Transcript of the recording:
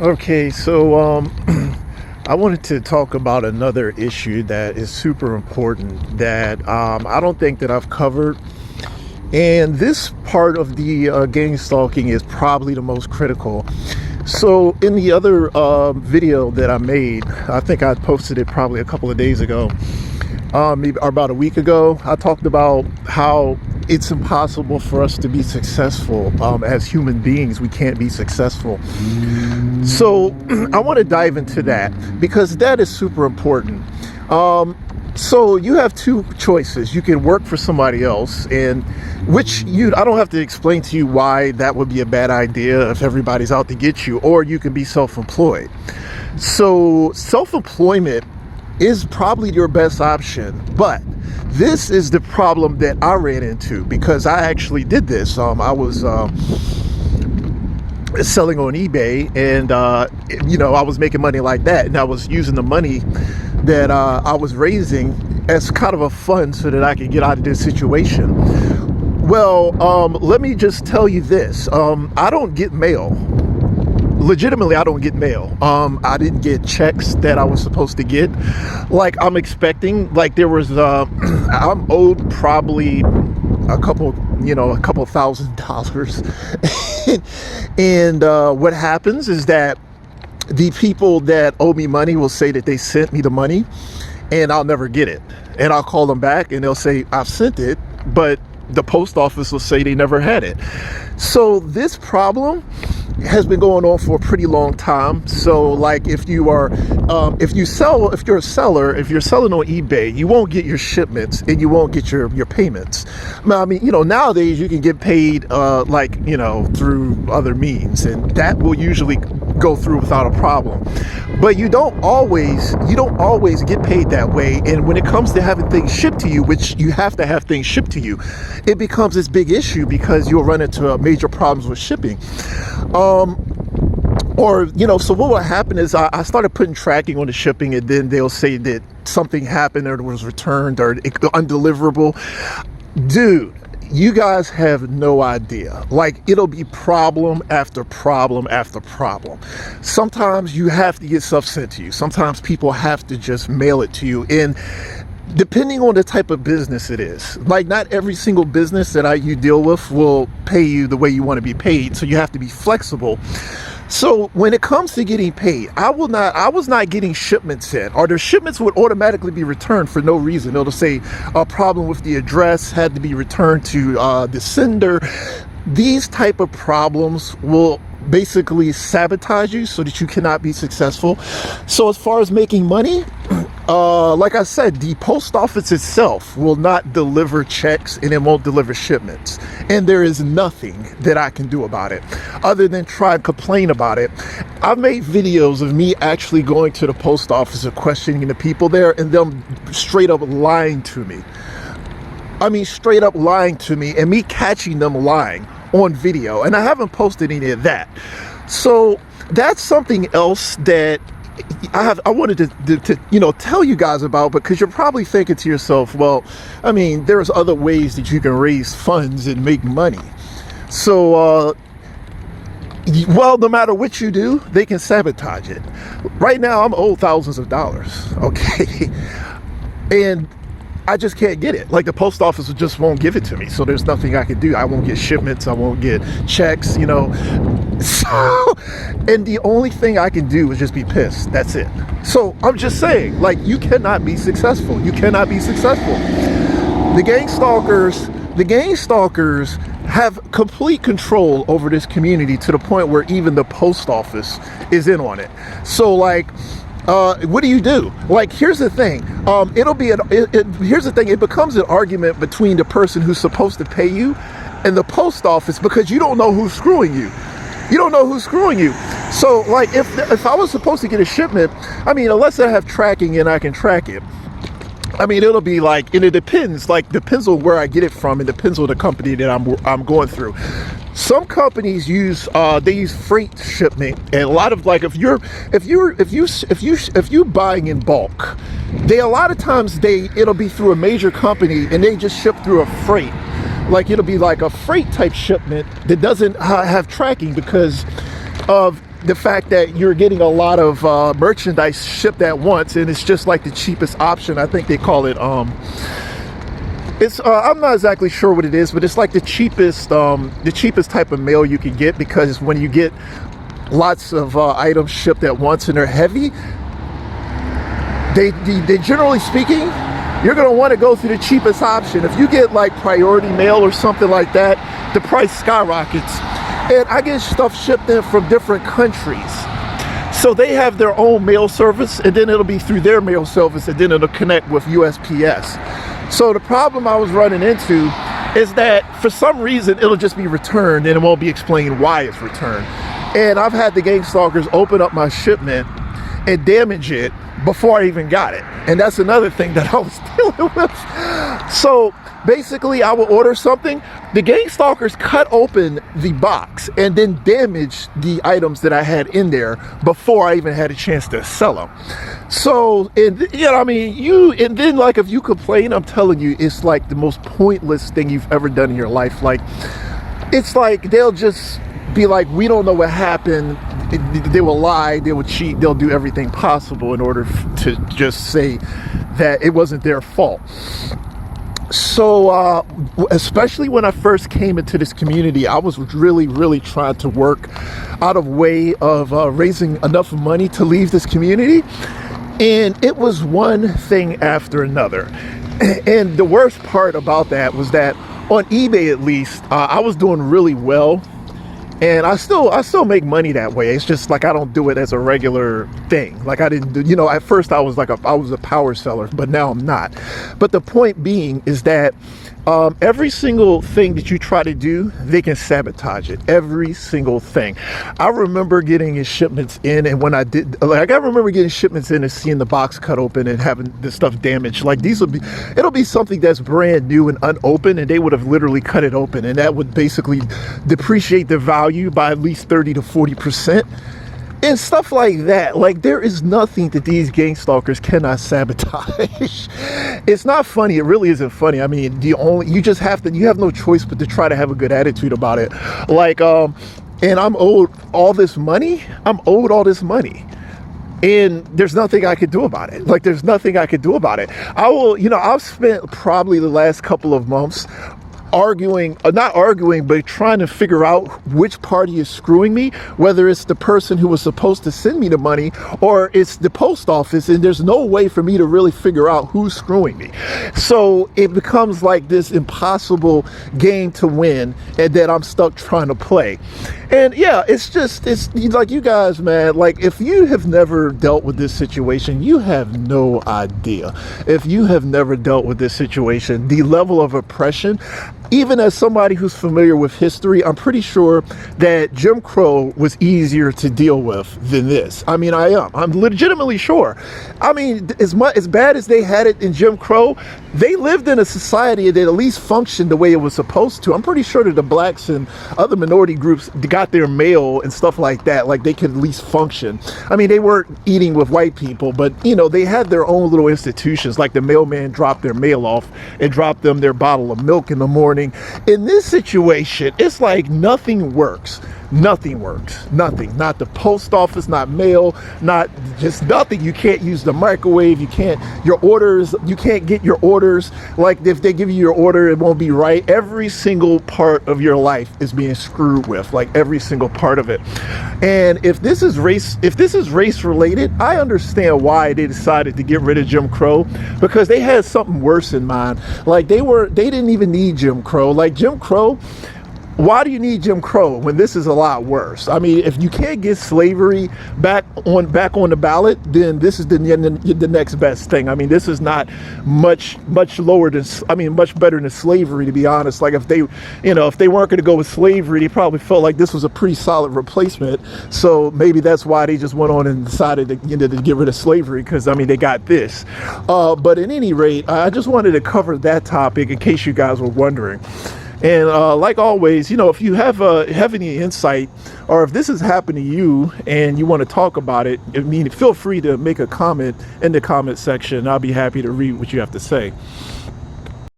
Okay, so I wanted to talk about another issue that is super important that I don't think that I've covered. And this part of the gang stalking is probably the most critical. So in the other video that I made, I think I posted it probably a couple of days ago, maybe or about a week ago. I talked about how it's impossible for us to be successful as human beings. We can't be successful. So I want to dive into that because that is super important. So you have two choices. You can work for somebody else, and I don't have to explain to you why that would be a bad idea if everybody's out to get you, or you can be self-employed. So self-employment is probably your best option, but this is the problem that I ran into because I actually did this. I was selling on eBay, and I was making money like that, and I was using the money that I was raising as kind of a fund so that I could get out of this situation. Well, let me just tell you this. I don't get mail. Legitimately, I don't get mail. I didn't get checks that I was supposed to get. Like I'm expecting, like there was, I'm owed probably a couple $1,000. And what happens is that the people that owe me money will say that they sent me the money and I'll never get it. And I'll call them back and they'll say, I've sent it, but the post office will say they never had it. So this problem has been going on for a pretty long time. So like if you're a seller, if you're selling on eBay, you won't get your shipments and you won't get your payments. I mean, nowadays you can get paid through other means, and that will usually go through without a problem. But you don't always get paid that way. And when it comes to having things shipped to you, which you have to have things shipped to you, it becomes this big issue because you'll run into major problems with shipping. So what will happen is I started putting tracking on the shipping, and then they'll say that something happened or it was returned or undeliverable. Dude, you guys have no idea. Like, it'll be problem after problem after problem. Sometimes you have to get stuff sent to you. Sometimes people have to just mail it to you. And depending on the type of business it is, like not every single business that you deal with will pay you the way you want to be paid. So you have to be flexible. So when it comes to getting paid, I was not getting shipments in, or the shipments would automatically be returned for no reason. It'll say a problem with the address, had to be returned to the sender. These type of problems will basically sabotage you so that you cannot be successful. So as far as making money, like I said, the post office itself will not deliver checks and it won't deliver shipments. And there is nothing that I can do about it other than try and complain about it. I've made videos of me actually going to the post office and questioning the people there and them straight up lying to me. I mean, straight up lying to me and me catching them lying on video. And I haven't posted any of that. So that's something else that I wanted to tell you guys about, because you're probably thinking to yourself, well, I mean, there's other ways that you can raise funds and make money. So, well, no matter what you do, they can sabotage it. Right now, I'm owed thousands of dollars, okay? And I just can't get it. Like, the post office just won't give it to me. So there's nothing I can do. I won't get shipments. I won't get checks, So, and the only thing I can do is just be pissed. That's it. So I'm just saying, like, you cannot be successful. You cannot be successful. The gang stalkers have complete control over this community to the point where even the post office is in on it. So like, what do? Like, here's the thing. Here's the thing. It becomes an argument between the person who's supposed to pay you and the post office, because you don't know who's screwing you. You don't know who's screwing you. So, like, if I was supposed to get a shipment, I mean, unless I have tracking and I can track it, I mean, it'll be like, and it depends on where I get it from. It depends on the company that I'm going through. Some companies use freight shipment, and a lot of, like, if you buying in bulk, a lot of times it'll be through a major company and they just ship through a freight. Like, it'll be like a freight type shipment that doesn't have tracking because of the fact that you're getting a lot of merchandise shipped at once, and it's just like the cheapest option. I think they call it it's I'm not exactly sure what it is, but it's like the cheapest type of mail you can get, because when you get lots of items shipped at once and they're heavy, they generally speaking, you're going to want to go through the cheapest option. If you get like priority mail or something like that, the price skyrockets. And I get stuff shipped in from different countries, so they have their own mail service, and then it'll be through their mail service, and then it'll connect with USPS. So the problem I was running into is that for some reason it'll just be returned, and it won't be explained why it's returned. And I've had the gang stalkers open up my shipment and damage it before I even got it. And that's another thing that I was dealing with. So basically, I will order something, the gang stalkers cut open the box and then damage the items that I had in there before I even had a chance to sell them. So, and you know, I mean, and then like if you complain, I'm telling you, it's like the most pointless thing you've ever done in your life. Like, it's like they'll just be like, we don't know what happened. They will lie, they will cheat, they'll do everything possible in order to just say that it wasn't their fault. So especially when I first came into this community, I was really trying to work out of way of raising enough money to leave this community, and it was one thing after another. And the worst part about that was that on eBay, at least, I was doing really well. And I still make money that way. It's just like I don't do it as a regular thing. Like I didn't do, you know, at first I was a power seller, but now I'm not. But the point being is that every single thing that you try to do, they can sabotage it. Every single thing. I remember getting his shipments in, and when I did, like I remember getting shipments in and seeing the box cut open and having the stuff damaged. Like it'll be something that's brand new and unopened, and they would have literally cut it open, and that would basically depreciate the value by at least 30 to 40%. And stuff like that. Like, there is nothing that these gang stalkers cannot sabotage. It's not funny. It really isn't funny. I mean, you have no choice but to try to have a good attitude about it. Like, and I'm owed all this money. And there's nothing I could do about it. Like, there's nothing I could do about it. I've spent probably the last couple of months not arguing, but trying to figure out which party is screwing me, whether it's the person who was supposed to send me the money or it's the post office, and there's no way for me to really figure out who's screwing me. So it becomes like this impossible game to win, and that I'm stuck trying to play. And yeah, it's like, you guys, man, like if you have never dealt with this situation, you have no idea. If you have never dealt with this situation, the level of oppression, even as somebody who's familiar with history, I'm pretty sure that Jim Crow was easier to deal with than this. I mean, I'm legitimately sure. I mean, as bad as they had it in Jim Crow, they lived in a society that at least functioned the way it was supposed to. I'm pretty sure that the blacks and other minority groups got their mail and stuff like that. Like, they could at least function. I mean, they weren't eating with white people, but, you know, they had their own little institutions. Like, the mailman dropped their mail off and dropped them their bottle of milk in the morning. In this situation, it's like nothing works. Nothing works. Nothing. Not the post office, not mail, not just nothing. You can't use the microwave. You can't get your orders. Like, if they give you your order, it won't be right. Every single part of your life is being screwed with, like every single part of it. And if this is race related, I understand why they decided to get rid of Jim Crow, because they had something worse in mind. Like, they didn't even need Jim Crow. Like, Jim Crow, why do you need Jim Crow when this is a lot worse? I mean, if you can't get slavery back on the ballot, then this is the next best thing. I mean, this is not much better than slavery, to be honest. Like, if they weren't going to go with slavery, they probably felt like this was a pretty solid replacement. So maybe that's why they just went on and decided to get rid of slavery, because, I mean, they got this. But at any rate, I just wanted to cover that topic in case you guys were wondering. And like always, if you have any insight, or if this has happened to you and you want to talk about it, feel free to make a comment in the comment section. I'll be happy to read what you have to say.